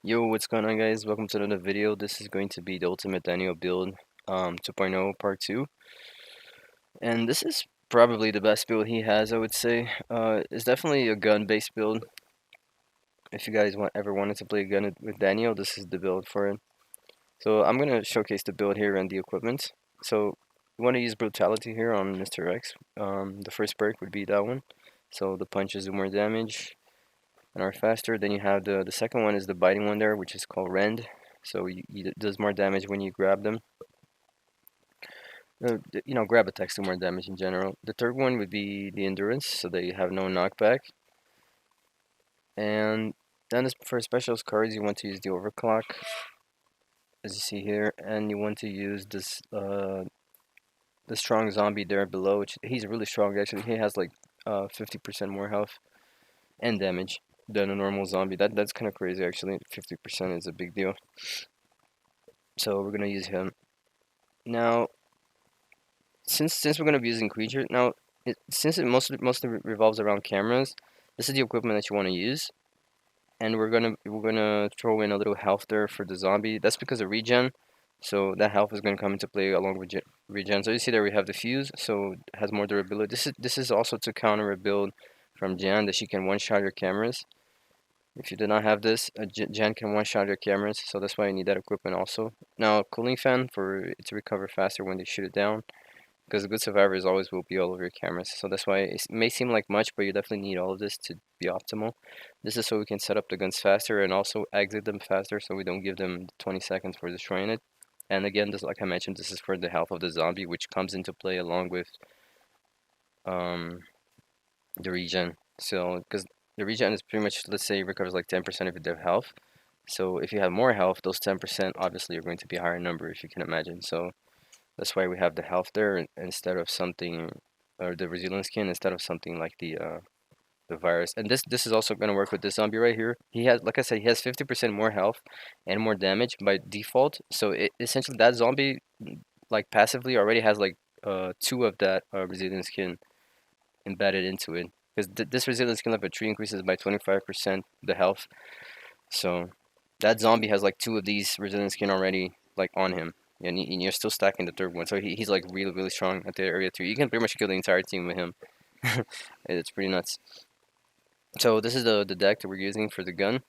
Yo, what's going on, guys? Welcome to another video. This is going to be the Ultimate Daniel build 2.0 part 2. And this is probably the best build he has, I would say. It's definitely a gun-based build. If you guys ever wanted to play a gun with Daniel, this is the build for it. So I'm going to showcase the build here and the equipment. So we want to use Brutality here on Mr. X. The first perk would be that one. So the punches do more damage and are faster. Then you have the second one is the biting one there, which is called Rend. So it does more damage when you grab them. Grab attacks do more damage in general. The third one would be the Endurance, so they have no knockback. And then for specials cards, you want to use the Overclock, as you see here, and you want to use this the strong zombie there below. Which he's really strong actually. He has like 50% more health and damage than a normal zombie. That's kind of crazy actually. 50% is a big deal. So we're gonna use him now. Since we're gonna be using creature now, since it mostly revolves around cameras, this is the equipment that you want to use, and we're gonna throw in a little health there for the zombie. That's because of regen, so that health is gonna come into play along with regen. So you see there we have the fuse, so it has more durability. This is also to counter a build from Jan that she can one-shot your cameras. If you do not have this, Jan can one-shot your cameras, so that's why you need that equipment also. Now, cooling fan for it to recover faster when they shoot it down. Because good survivors always will be all over your cameras. So that's why it may seem like much, but you definitely need all of this to be optimal. This is so we can set up the guns faster and also exit them faster so we don't give them 20 seconds for destroying it. And again, like I mentioned, this is for the health of the zombie, which comes into play along with um, the regen. So, because the regen is pretty much, let's say, recovers like 10% of their health. So if you have more health, those 10% obviously are going to be a higher number, if you can imagine. So that's why we have the health there instead of something, or the resilience skin instead of something like the virus. And this is also going to work with this zombie right here. He has, like I said, he has 50% more health and more damage by default. So essentially that zombie, like passively, already has like two of that resilience skin embedded into it. Because this resilience skin level 3 increases by 25% the health. So that zombie has like two of these resilience skin already like on him. And you're still stacking the third one, so he's like really strong at the area 3. You can pretty much kill the entire team with him. It's pretty nuts. So this is the deck that we're using for the gun.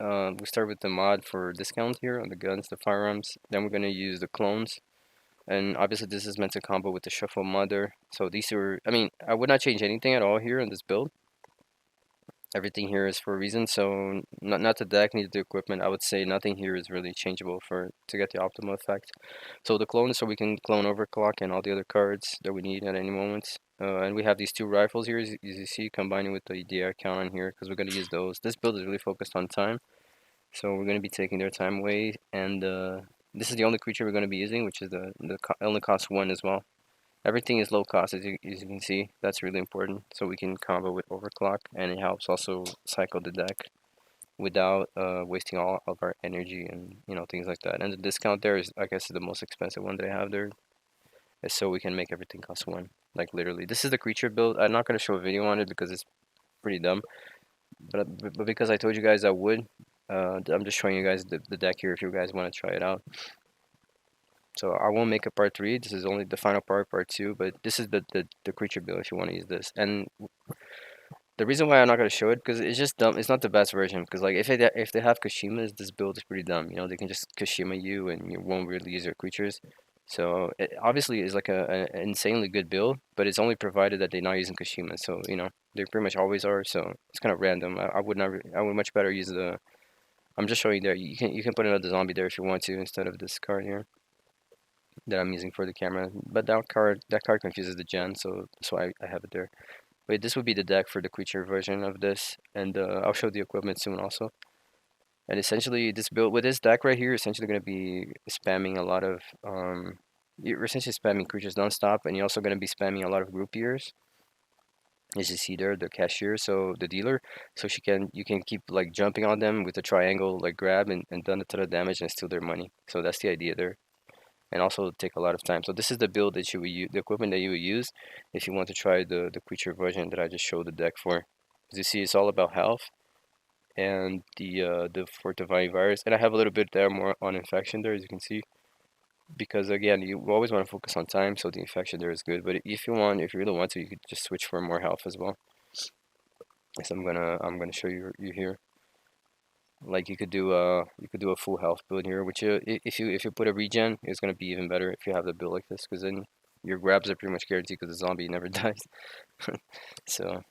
We start with the mod for discount here on the guns, the firearms. Then we're gonna use the clones, and obviously this is meant to combo with the shuffle mod there. So these are, I mean, I would not change anything at all here in this build. Everything here is for a reason, so not the deck, neither the equipment. I would say nothing here is really changeable to get the optimal effect. So the clone, so we can clone Overclock and all the other cards that we need at any moment. And we have these two rifles here, as you see, combining with the DI count on here, because we're going to use those. This build is really focused on time, so we're going to be taking their time away. And this is the only creature we're going to be using, which is only costs 1 as well. Everything is low cost, as you can see. That's really important. So we can combo with Overclock, and it helps also cycle the deck without wasting all of our energy and things like that. And the discount there is, I guess, the most expensive one that I have there. Is so we can make everything cost 1. Like literally, this is the creature build. I'm not gonna show a video on it because it's pretty dumb. But because I told you guys I would, I'm just showing you guys the deck here if you guys want to try it out. So I won't make a part 3. This is only the final part 2. But this is the creature build if you want to use this. And the reason why I'm not gonna show it because it's just dumb. It's not the best version because like if they have Kashimas, this build is pretty dumb. They can just Kashima you and you won't really use your creatures. So it obviously is like an insanely good build, but it's only provided that they're not using Kashima. So they pretty much always are. So it's kind of random. I would not. I would much better use the. I'm just showing you there. You can put another zombie there if you want to instead of this card here that I'm using for the camera. But that card confuses the gen, so that's why I have it there. Wait, this would be the deck for the creature version of this, and I'll show the equipment soon also. And essentially, this build with this deck right here, essentially going to be spamming a lot of you're essentially spamming creatures nonstop, and you're also going to be spamming a lot of groupiers. As you see there, the cashier, so the dealer, so you can keep like jumping on them with a triangle like grab and done a ton of damage and steal their money. So that's the idea there, and also take a lot of time. So this is the build that you would use, the equipment that you would use if you want to try the creature version that I just showed the deck for. As you see, it's all about health, and the for divine virus, and I have a little bit there more on infection there, as you can see, because again, you always want to focus on time, so the infection there is good. But if you really want to, you could just switch for more health as well. So I'm gonna show you here. Like you could do a full health build here, which if you put a regen, it's gonna be even better if you have the build like this, because then your grabs are pretty much guaranteed because the zombie never dies. So,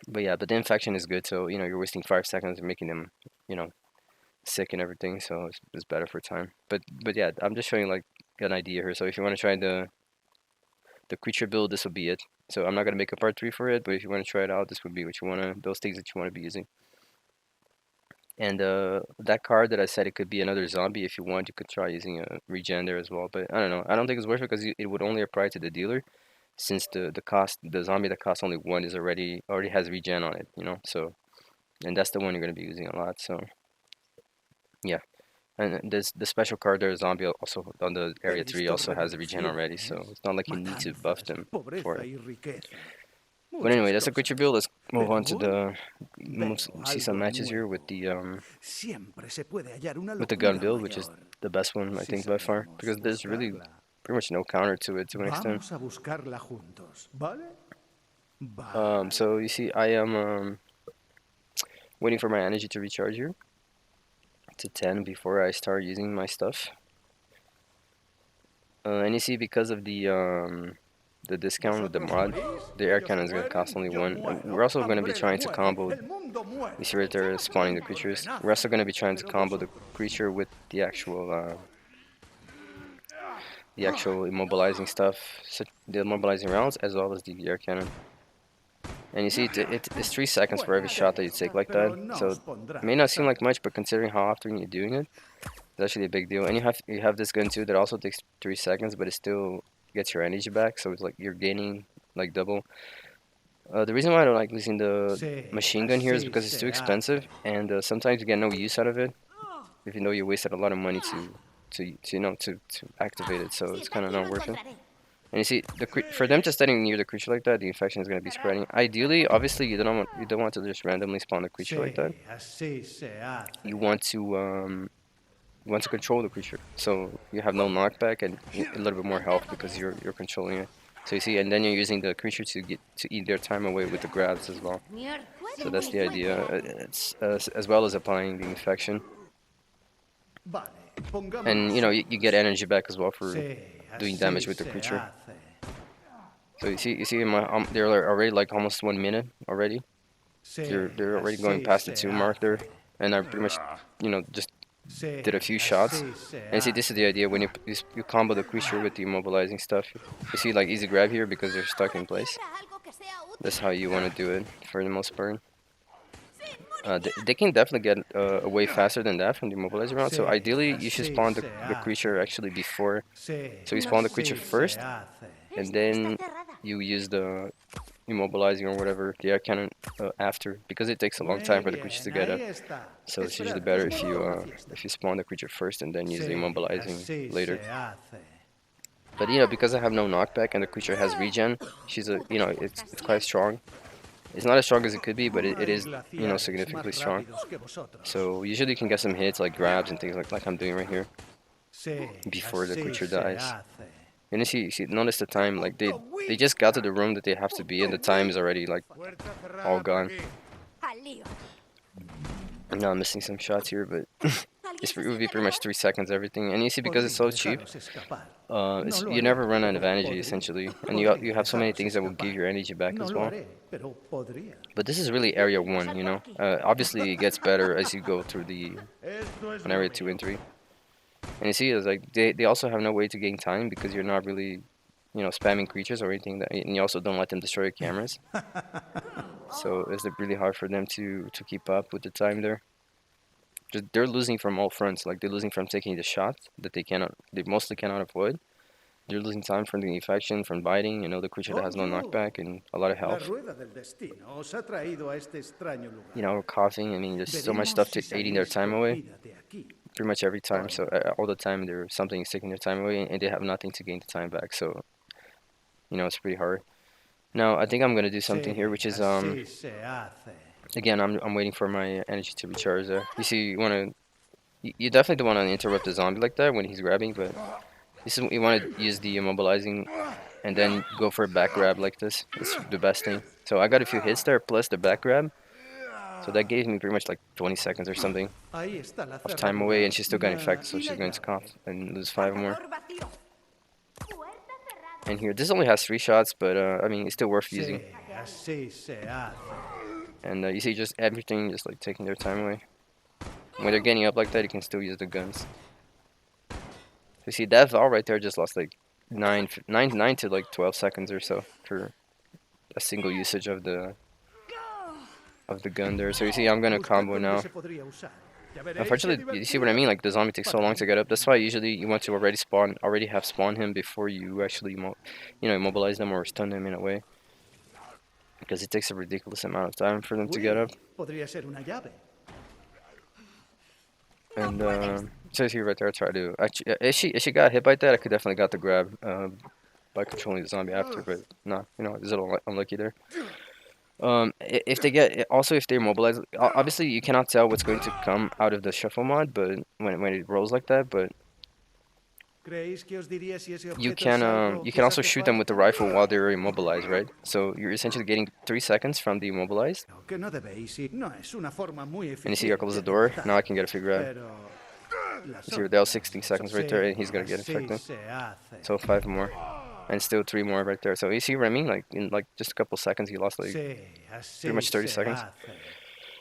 but yeah, but the infection is good. So you're wasting 5 seconds and making them you know sick and everything. So it's better for time. But yeah, I'm just showing like an idea here. So if you want to try the creature build, this would be it. So I'm not gonna make a part 3 for it, but if you want to try it out, this would be what you wanna those things that you want to be using. And that card that I said it could be another zombie. If you want, you could try using a regen there as well. But I don't know. I don't think it's worth it because it would only apply to the dealer, since the zombie that costs only 1 is already has regen on it. So and that's the one you're gonna be using a lot. So yeah. And there's the special card there, zombie, also on the area 3 also has the regen already. So it's not like you need to buff them for it. But anyway, that's a creature build. Let's move on to see some matches here with the gun build, which is the best one I think by far, because there's really pretty much no counter to it to an extent. So you see, I am waiting for my energy to recharge here to 10 before I start using my stuff. And you see, because of the discount with the mod, the air cannon is going to cost only 1. And we're also going to be trying to combo. You see right there, spawning the creatures. We're also going to be trying to combo the creature with the actual immobilizing stuff, so the immobilizing rounds, as well as the air cannon. And you see, it's 3 seconds for every shot that you take like that. So it may not seem like much, but considering how often you're doing it, it's actually a big deal. And you have this gun too that also takes 3 seconds, but it still gets your energy back. So it's like you're gaining like double. The reason why I don't like using the machine gun here is because it's too expensive, and sometimes you get no use out of it, even though you wasted a lot of money to activate it. So it's kind of not worth it. And you see, for them to standing near the creature like that, the infection is going to be spreading. Ideally, obviously, you don't want to just randomly spawn the creature like that. You want to control the creature, so you have no knockback and a little bit more health because you're controlling it. So you see, and then you're using the creature to eat their time away with the grabs as well. So that's the idea. It's as well as applying the infection, and you get energy back as well for doing damage with the creature. So you see, they're already like almost 1 minute already. They're already going past the 2 mark there, and I pretty much just did a few shots. And see, this is the idea when you combo the creature with the immobilizing stuff. You see, like easy grab here because they're stuck in place. That's how you want to do it for the most part. They can definitely get away faster than that from the immobilizer round. So ideally, you should spawn the creature actually before. So you spawn the creature first, and then you use the immobilizing or whatever, the air cannon after, because it takes a long time for the creature to get up. So it's usually better if you spawn the creature first and then use the immobilizing later. But because I have no knockback and the creature has regen, it's quite strong. It's not as strong as it could be, but it is significantly strong. So usually you can get some hits like grabs and things like I'm doing right here before the creature dies. And you see, notice the time, like they just got to the room that they have to be, and the time is already like all gone. Now I'm missing some shots here, but it would be pretty much 3 seconds everything. And you see, because it's so cheap, you never run out of energy essentially, and you have so many things that will give your energy back as well. But this is really area 1, obviously it gets better as you go through on area 2 and 3. And you see, it's like they also have no way to gain time because you're not really, spamming creatures or anything. And you also don't let them destroy your cameras. So it's like really hard for them to keep up with the time there. They're losing from all fronts. Like they're losing from taking the shot that they mostly cannot avoid. They're losing time from the infection, from biting. The creature that has no knockback and a lot of health. Coughing. I mean, there's so much stuff eating their time away. Pretty much every time. So all the time there's something taking their time away, and they have nothing to gain the time back. So it's pretty hard. Now I think I'm gonna do something here, which is Again, I'm waiting for my energy to recharge there. You see, you definitely don't want to interrupt the zombie like that when he's grabbing, but this is you want to use the immobilizing and then go for a back grab like this. It's the best thing. So I got a few hits there plus the back grab. So that gave me pretty much like 20 seconds or something Ahí está la of time away, and cerradura. she's still got infected, so Y la she's going to cough llave. and lose 5 more. Cargador vacío. Puerta cerrada. And here, this only has 3 shots, but I mean, it's still worth using. Sí, así se hace. And you see, just everything just like taking their time away. When they're getting up like that, you can still use the guns. So you see, that Val right there just lost like 9 to like 12 seconds or so for a single usage of the gun there. So you see, I'm gonna Busca combo dónde now. se podría usar. Ya veréis qué Unfortunately, you see what I mean? Like the zombie takes so long to get up. That's why usually you want to already have spawned him before you actually, immobilize them or stun them in a way, because it takes a ridiculous amount of time for them to get up. Podría ser una llave. And so you see right there, I try to actually, if she got hit by that, I could definitely got the grab by controlling the zombie after, but no, it's a little unlucky there. If they get also if they're mobilized, obviously you cannot tell what's going to come out of the shuffle mod, but when it rolls like that, but ¿Creéis que os diría si ese you objeto can es algo you que can os also hace shoot them with the falta? rifle while they're immobilized, right? So you're essentially getting 3 seconds from the immobilized. No, que no debéis ir. No es una forma muy And you see, here eficiente close the de door. matar. Now I can get a free grab. Pero la You see, that was sombra, 16 seconds right there, sí, and he's gonna get así infected. se hace. So 5 more, and still 3 more right there. So you see what I mean? Like in like just a couple seconds, he lost like Sí, así pretty much 30 se seconds. hace.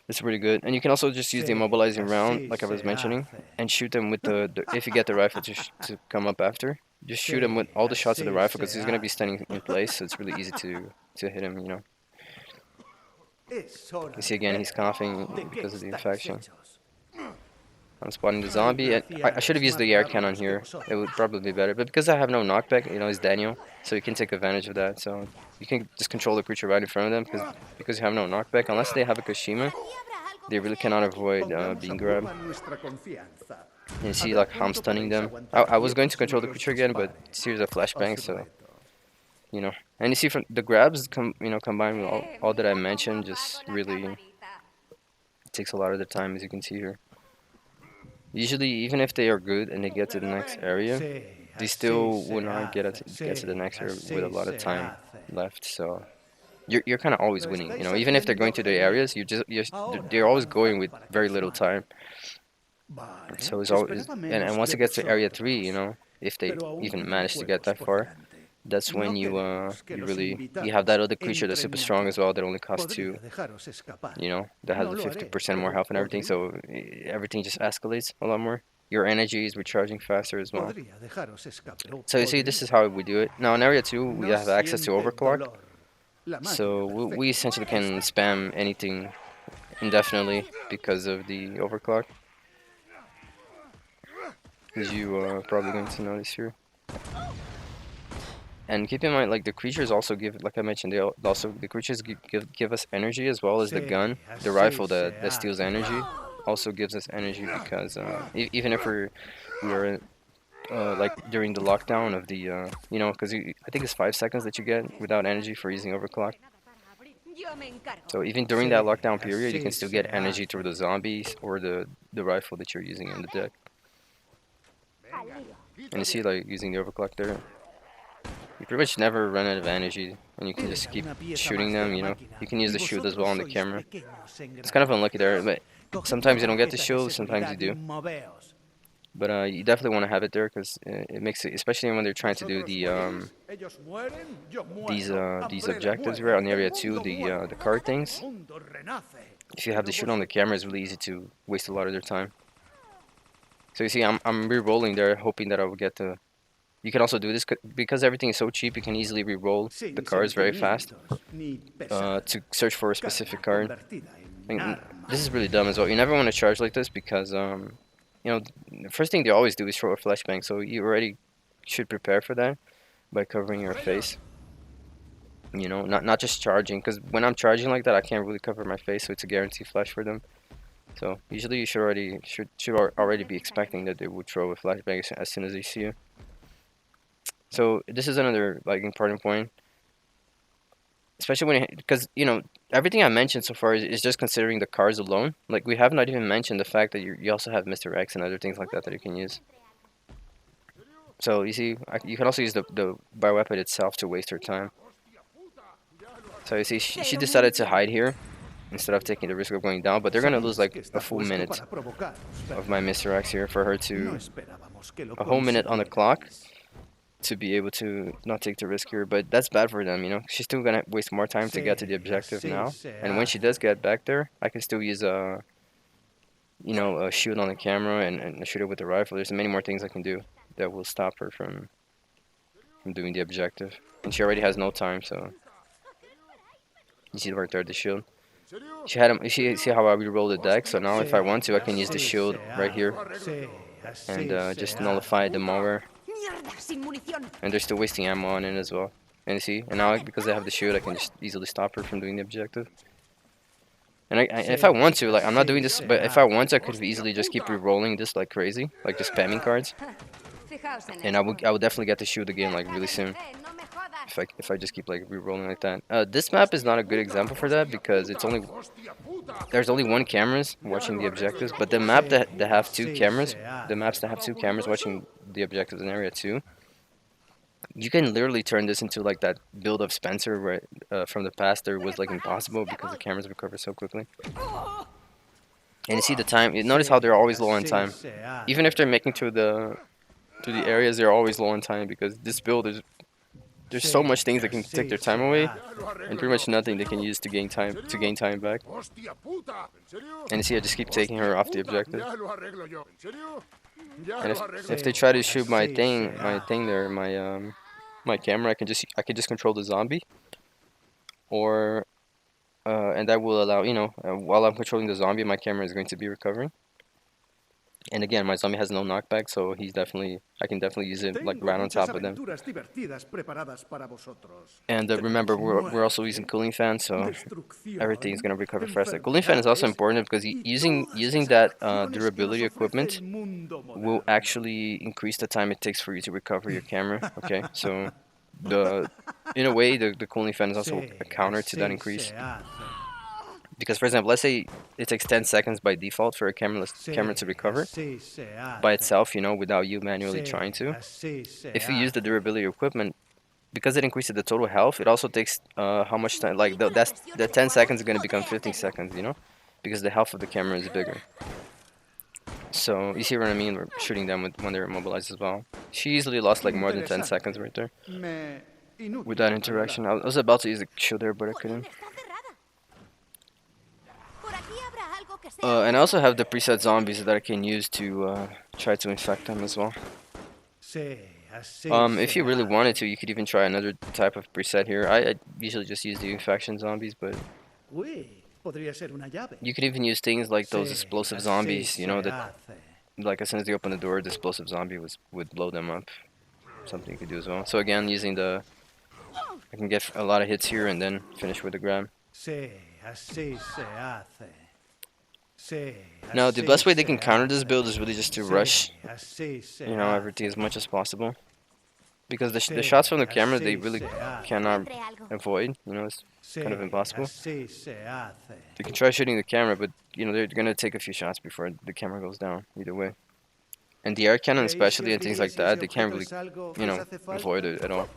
It's pretty good. And you can also just use the Sí, immobilizing round, así like I was se mentioning, hace. and shoot them with the if you get the rifle to come up after. Just shoot him with Sí, all the shots of the así rifle because se he's gonna be hace. standing in place, so it's really easy to hit him. Es hora You see de again, ver he's coughing de qué because of the estáis infection. hechos. I'm spotting the zombie, and I should have used the air cannon here. It would probably be better, but because I have no knockback, it's Daniel, so you can take advantage of that. So you can just control the creature right in front of them because you have no knockback. Unless they have a Kashima, Allí habrá algo they que really sea cannot útil. avoid Pongamos being a grabbed. prueba nuestra confianza. And you see A ver like how I'm cuánto stunning podéis them. aguantar I was going to quietos sin control the que os creature again, but dispare. here's a flashbang, Os so reto. And you see from the grabs combined with all that I mentioned, just really takes a lot of the time, as you can see here. Usually, even if they are good and they get to the next area, Sí, they así still se will not get hace. to the Sí, next area with a así lot of se time hace. left. So you're kind of always Lo winning, estáis even if they're going haciendo to the genial. areas, Ahora they're always going avanzad with para que very os little maten. time. Vale, So it's always esperaba and menos once de it gets to area 3, vosotros. if they Pero aún even quedan manage to get juegos that por far, delante. that's when No you queremos que los you have that invitados other creature that's entren super strong as aquí. well that only costs 2, Podría dejaros escapar. that has No the lo haré, 50% more pero health and everything, podría. so everything just escalates a lot more. Your energy is recharging faster as well. Podría dejaros escapar. So you see, this is how we do it. Now in area 2, we No have access to siente overclock, dolor. La so máquina we perfecta. essentially can spam anything indefinitely because of the overclock, as you are probably going to notice here. And keep in mind, like the creatures also give, like I mentioned, the creatures give us energy as well as the Sí, gun. The así rifle se that steals hace. energy also gives us energy because even if we are like during the lockdown of the because I think it's 5 seconds that you get without energy for using overclock. Yo me encargo. So even during that Sí, lockdown period, you can así still se get energy through hace. the zombies or the rifle that you're using in the deck. Al lío. And you see, like using the overclock there, you pretty much never run out of energy, and you can just keep Una pieza shooting más de them. la máquina. You can use Y the shield as well vosotros on the sois camera. pequeños It's kind of engranajes. unlucky there, but Coged sometimes you la don't get the tarjeta de shield, sometimes you seguridad y do. moveos. But you definitely want to have it there because it makes it, especially when they're trying to do Vosotros the morís, ellos mueren, yo these muero. these Umbrella objectives muere, right on el area 2, mundo muere. the card things. El mundo renace. If you have the Pero shoot on the camera, it's really easy to waste a lot of their time. So you see, I'm re-rolling there, hoping that I will get the. You can also do this because everything is so cheap. You can easily re-roll the Sin cards very fast sentimientos, ni pesar. to search for a specific Carga card. convertida en And arma. this is really dumb as well. You never want to charge like this because the first thing they always do is throw a flashbang. So you already should prepare for that by covering your face. Not just charging, because when I'm charging like that, I can't really cover my face, so it's a guaranteed flash for them. So usually you should already be expecting that they would throw a flashbang as soon as they see you. So this is another like important point. especially when because everything I mentioned so far is just considering the cars alone. Like we have not even mentioned the fact that you also have Mr. X and other things like that that you can use. So you see, you can also use the bioweapon itself to waste her time. So you see, she decided to hide here instead of taking the risk of going down, but they're gonna lose Sabéis que like a está full puesto minute para provocaros, of ¿verdad? my Mr. X here for her No to esperábamos que lo a whole minute on the clock consiguierais. to be able to not take the risk here, but that's bad for them, She's still gonna waste more time to get to Sí, the objective así now, se and when she hace. does get back there, I can still use a shoot on the camera and shoot it with the rifle. There's many more things I can do that will stop her from doing the objective, and she already has no time, so you see right there the shield. She had him. You see how I re-roll the deck, so now if I Sí, want to, I can use the así shield se right here hace. Sí, and así se just hace. nullify the malware. Mierda, sin munición. And they're still wasting ammo on it as well. And you see, and now because I have the shield, I can just easily stop her from doing the objective. And if I want to, like I'm not doing this, but if I want to, I could easily just keep re-rolling this like crazy, like just spamming cards, Fijaos en and esto. I would definitely get the shield again like really soon No me jodas. if I just keep like re-rolling like that. This map is not a good example for that because there's only one cameras watching the objectives, but the map that have two Así cameras, se hace. the maps that have two cameras watching the objectives in area 2, you can literally turn this into like that build of Spencer where from the past there was like impossible because the cameras recover so quickly. And you see the time. You notice how they're always low on Así time, se hace. even if they're making to the areas. They're always low on time because this build is there's so much things that can take their time away, and pretty much nothing they can use to gain time back. And you see, I just keep taking her off the objective. And if they try to shoot my thing there, my camera, I can just control the zombie, or and that will allow while I'm controlling the zombie, my camera is going to be recovering. And again, my zombie has no knockback, so I can definitely use it like Tengo right on muchas top of them. aventuras divertidas preparadas para vosotros. And remember, we're also using cooling fan, so Destrucción, everything's gonna recover faster. Cooling fan is also enfermedades important because y using todas esas that acciones que durability nos ofrece equipment el mundo will moderno. actually increase the time it takes for you to recover your camera. Okay, so in a way, the cooling fan is also Sí, a counter to that así increase. se hace. Because, for example, let's say it takes 10 seconds by default for a camera Sí, to recover así se by hace. itself, without you manually Sí, trying to. así se If you use the hace. durability equipment, because it increases the total health, it also takes how much time? Like the 10 seconds is gonna become 15 seconds, because the health of the camera is bigger. So you see what I mean? We're shooting them when they're immobilized as well. She easily lost like more than 10 seconds right there Me inútil with that para interaction. I hablar. was about to use the shield there, but I couldn't. Está cerrada. Por aquí habrá algo que sea And I also útil. have the preset zombies that I can use to try to infect them as well. Sí, así If se you really hace. wanted to, you could even try another type of preset here. I usually just use the infection zombies, but Uy, podría ser una llave. you could even use things like those Sí, explosive así zombies, se that hace. like as soon as they open the door, the explosive zombie would blow them up. Something you could do as well. So again, I can get a lot of hits here and then finish with the grab. Sí, así se hace. Sí, Now, the así best way they se can counter this hace. build is really just to Sí, rush, así se everything hace. as much as possible. Because the Sí, shots from the camera, they así really se hace. cannot Encontré algo. avoid. It's Sí, kind of impossible. así se hace. They can try shooting the camera, but they're gonna take a few shots before the camera goes down. Either way, and the air cannon, ¿Veis si especially and things like adquirís that, ese they can't objeto really es algo que os hace falta? avoid it at all.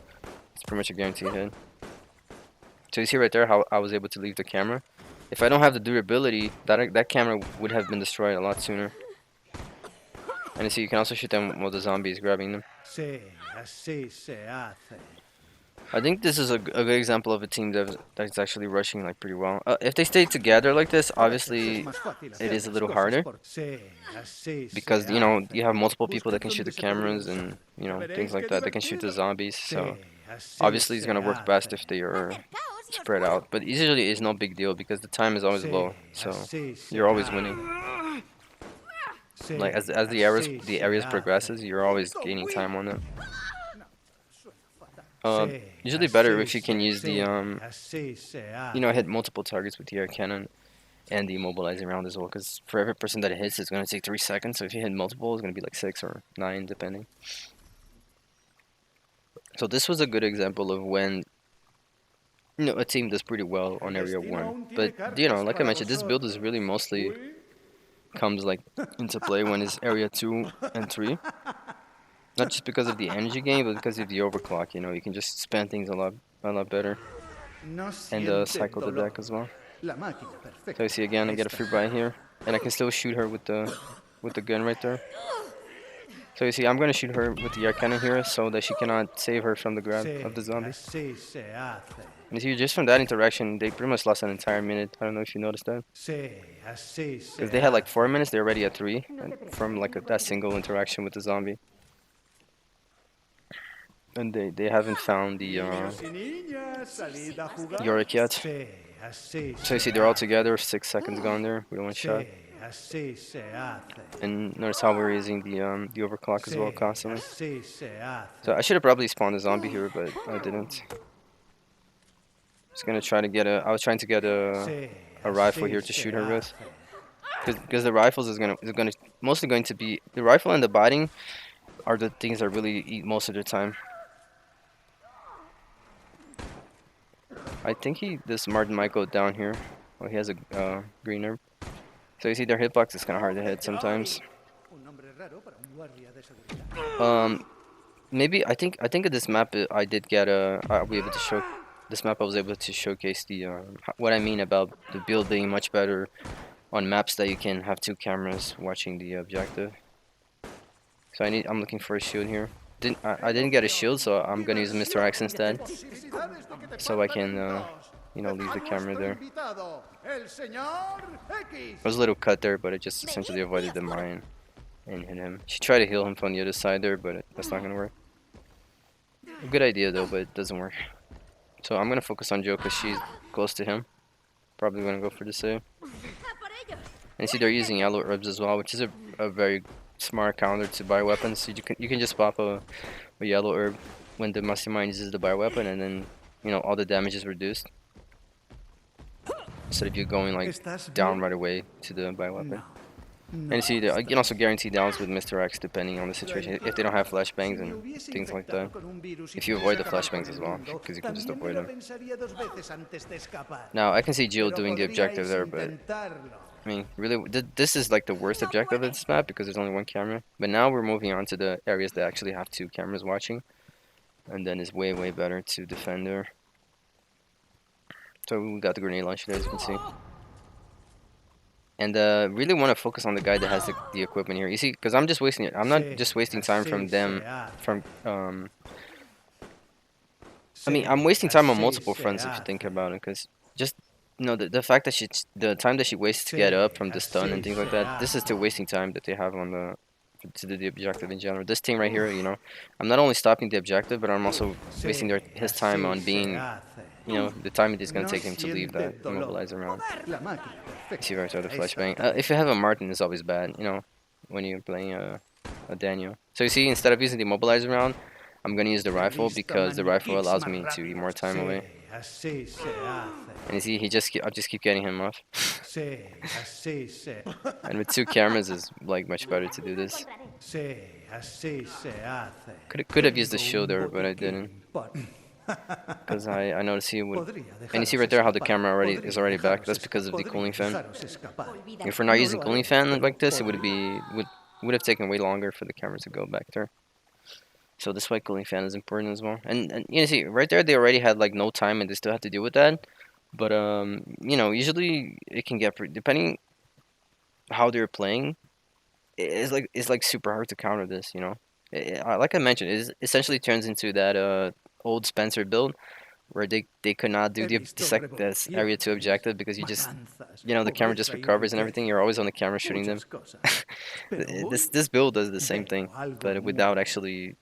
It's pretty much a guaranteed hit. So you see right there how I was able to leave the camera. If I don't have the durability, that camera would have been destroyed a lot sooner. And you see, you can also shoot them while the zombie is grabbing them. Sí, así se hace. I think this is a good example of a team that's actually rushing like pretty well. If they stay together like this, obviously it is a little harder Sí, así se because hace. you have multiple people that can Buscad shoot the donde se podría cameras usar. and Ya things veréis like qué that. They can shoot the divertido. zombies. Sí, So así obviously it's se gonna work best hace. if they are Acercaos y os spread puedo. out. But usually it's no big deal because the time is always Sí, low, so así se you're always hace. winning. Sí, Like as the así se areas hace. progresses, you're always gaining time on it. Sí, Usually better así if you can se- use the sí, así se hace. hit multiple targets with the air cannon and the immobilizing round as well. Because for every person that it hits, it's gonna take 3 seconds. So if you hit multiple, it's gonna be like 6 or 9 depending. So this was a good example of when a team does pretty well on area 1. But, like I mentioned, this build is really mostly comes like into play when it's area 2 and 3. Not just because of the energy gain, but because of the overclock, you can just spend things a lot better. And cycle the deck as well. So you see again, I get a free buy here, and I can still shoot her with the gun right there. So you see, I'm gonna shoot her with the air cannon here, so that she cannot save her from the grab of the zombie. And you see, just from that interaction, they pretty much lost an entire minute. I don't know if you noticed that. Because they had like 4 minutes, they're already at 3 from like that single interaction with the zombie. And they haven't found the Yorick yet. So you see, they're all together, 6 seconds gone there with one shot. And notice how we're using the overclock as well constantly. So I should have probably spawned a zombie here, but I didn't. Just gonna try to get I was trying to get a rifle here to shoot her with, because the rifles is mostly going to be the rifle and the biting are the things that really eat most of their time. I think this Martin might go down here. Oh, he has a green herb. So you see, their hitbox is kind of hard to hit sometimes. Maybe I think at this map I did get I'll be able to show. This map I was able to showcase what I mean about the build being much better on maps that you can have 2 cameras watching the objective. So I'm looking for a shield here. I didn't get a shield, so I'm gonna use Mr. X instead, so I can leave the camera there. There was a little cut there, but it just essentially avoided the mine and hit him. She tried to heal him from the other side there, but that's not gonna work. A good idea though, but it doesn't work. So I'm gonna focus on Jo because she's close to him. Probably gonna go for the save. And you see they're using yellow herbs as well, which is a very smart counter to buy weapons. So you can just pop a yellow herb when the Mastermind uses the buy weapon, and then all the damage is reduced. Instead of you going like down right away to the buy weapon. And you see, you can also guarantee downs with Mr. X depending on the situation. If they don't have flashbangs and things like that. If you avoid the flashbangs as well, because you can just avoid them. Now, I can see Jill doing the objective there, but I mean, really, this is like the worst objective of this map because there's only 1 camera. But now we're moving on to the areas that actually have 2 cameras watching. And then it's way, way better to defend there. So we got the grenade launcher there, as you can see. And really want to focus on the guy that has the equipment here. You see, because I'm just wasting it. I'm not just wasting time from them. I mean, I'm wasting time on multiple fronts if you think about it. Because just the fact that the time that she wastes to get up from the stun and things like that. This is still wasting time that they have on to do the objective in general. This team right here, I'm not only stopping the objective, but I'm also wasting his time on being. The time it is going to take him to leave that immobilizer round. See right there, the flashbang. If you have a Martin, it's always bad, when you're playing a Daniel. So you see, instead of using the immobilizer round, I'm going to use the rifle because the rifle allows me to eat more time away. And you see, I just keep getting him off. And with 2 cameras, it's like much better to do this. Could have used the shield there, but I didn't. Because I noticed he would, and you see right there how the camera is already back. That's because of the cooling fan. If we're not using cooling fan like this, it would have taken way longer for the camera to go back there. So this why cooling fan is important as well. And you see right there they already had like no time and they still have to deal with that. But usually it can get depending how they're playing. It's like super hard to counter this. Like I mentioned, it essentially turns into that old Spencer build where they could not do this area 2 objective because you just the camera just recovers and everything. You're always on the camera shooting them. This build does the same thing, but without actually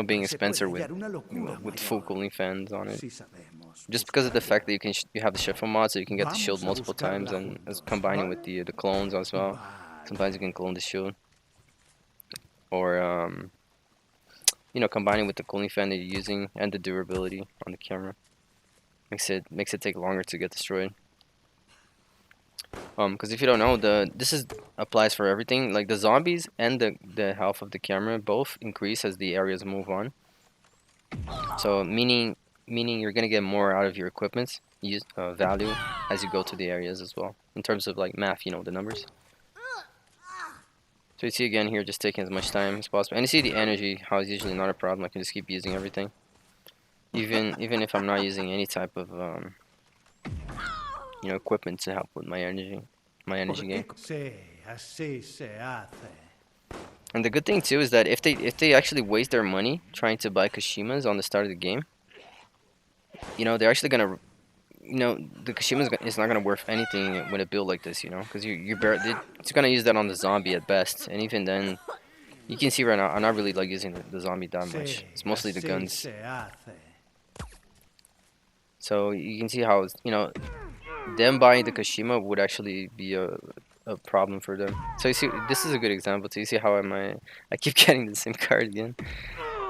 being a Spencer with full cooling fans on it. Just because of the fact that you have the shuffle mod, so you can get the shield multiple times, and combining with the clones as well. Sometimes you can clone the shield, or combining with the cooling fan that you're using and the durability on the camera makes it take longer to get destroyed. Because if you don't know, this applies for everything. Like the zombies and the health of the camera both increase as the areas move on. So meaning meaning you're gonna get more out of your equipment value as you go to the areas as well, in terms of like math, you know, the numbers. So you see again here, just taking as much time as possible, and you see the energy, how it's usually not a problem. I can just keep using everything, even if I'm not using any type of you know, equipment to help with my energy gain. Sì, así se hace. And the good thing too is that if they actually waste their money trying to buy Kashimas on the start of the game, you know, they're actually gonna, you know, the Kashima is not gonna worth anything with a build like this, you know, because it's gonna use that on the zombie at best, and even then, you can see right now I'm not really like using the zombie that much. It's mostly the guns. Se hace. So you can see how, you know, them buying the Kashima would actually be a problem for them. So you see, this is a good example. So you see how I keep getting the same card again.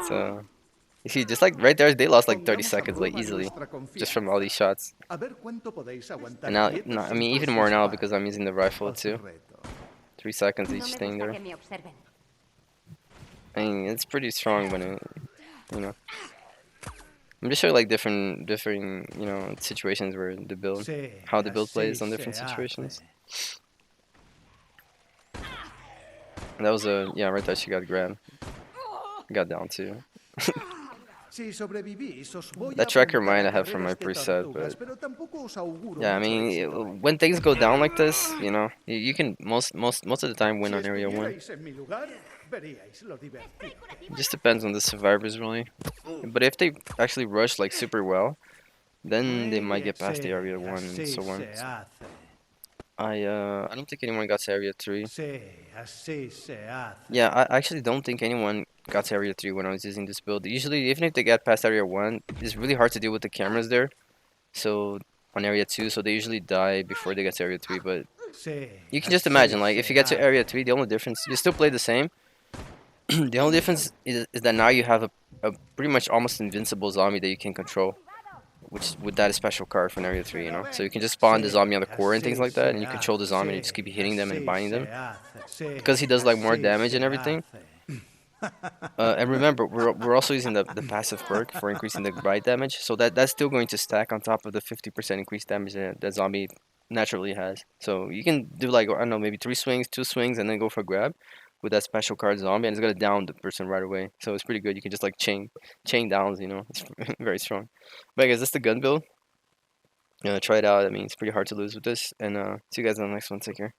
So you see, just like right there, they lost like 30 seconds like easily, just from all these shots. And now, no, I mean even more now because I'm using the rifle too. 3 seconds No each me thing gusta there. que me observen. I mean, it's pretty strong when it, you know. I'm just showing like different, you know, situations where the build, Sí, how the build así plays on se different situations. hace. And that was yeah, right there she got grabbed. Got down too. Si sobrevivís, os voy That a tracker apuntar mine a I have from my carreras de preset, tortugas, but pero tampoco os auguro yeah, I mucho mean, éxito, ¿eh? when things go down like this, you know, you can most of the time win Si on area 1. estuvierais en mi lugar, veríais lo divertido que It just depends on the survivors really. But if they actually rush like super well, then they might get past the Sí, area 1 and así so on. se hace. I don't think anyone got to area 3. Sí, así se hace. Yeah, I actually don't think anyone got to area 3 when I was using this build. Usually, even if they get past area 1, it's really hard to deal with the cameras there. So, on area 2, so they usually die before they get to area 3. But Sí, you can just así imagine, like, if se you get to hace. area 3, the only difference, you still play the same. The only difference is that now you have a pretty much almost invincible zombie that you can control. Which with that special card from area 3, you know? So you can just spawn the Sí, zombie on the core and things así like that, se and you control the hace. zombie and just keep hitting them and Así binding them. se hace. Sí, Because he does like more así damage and se everything. hace. And remember, we're also using the passive perk for increasing the bite damage, so that's still going to stack on top of the 50% increased damage that zombie naturally has. So you can do like, I don't know, maybe 3 swings, 2 swings, and then go for a grab with that special card zombie, and it's gonna down the person right away. So it's pretty good. You can just like chain downs, you know. It's very strong. But I guess that's the gun build. Try it out. I mean, it's pretty hard to lose with this. And see you guys on the next one. Take care.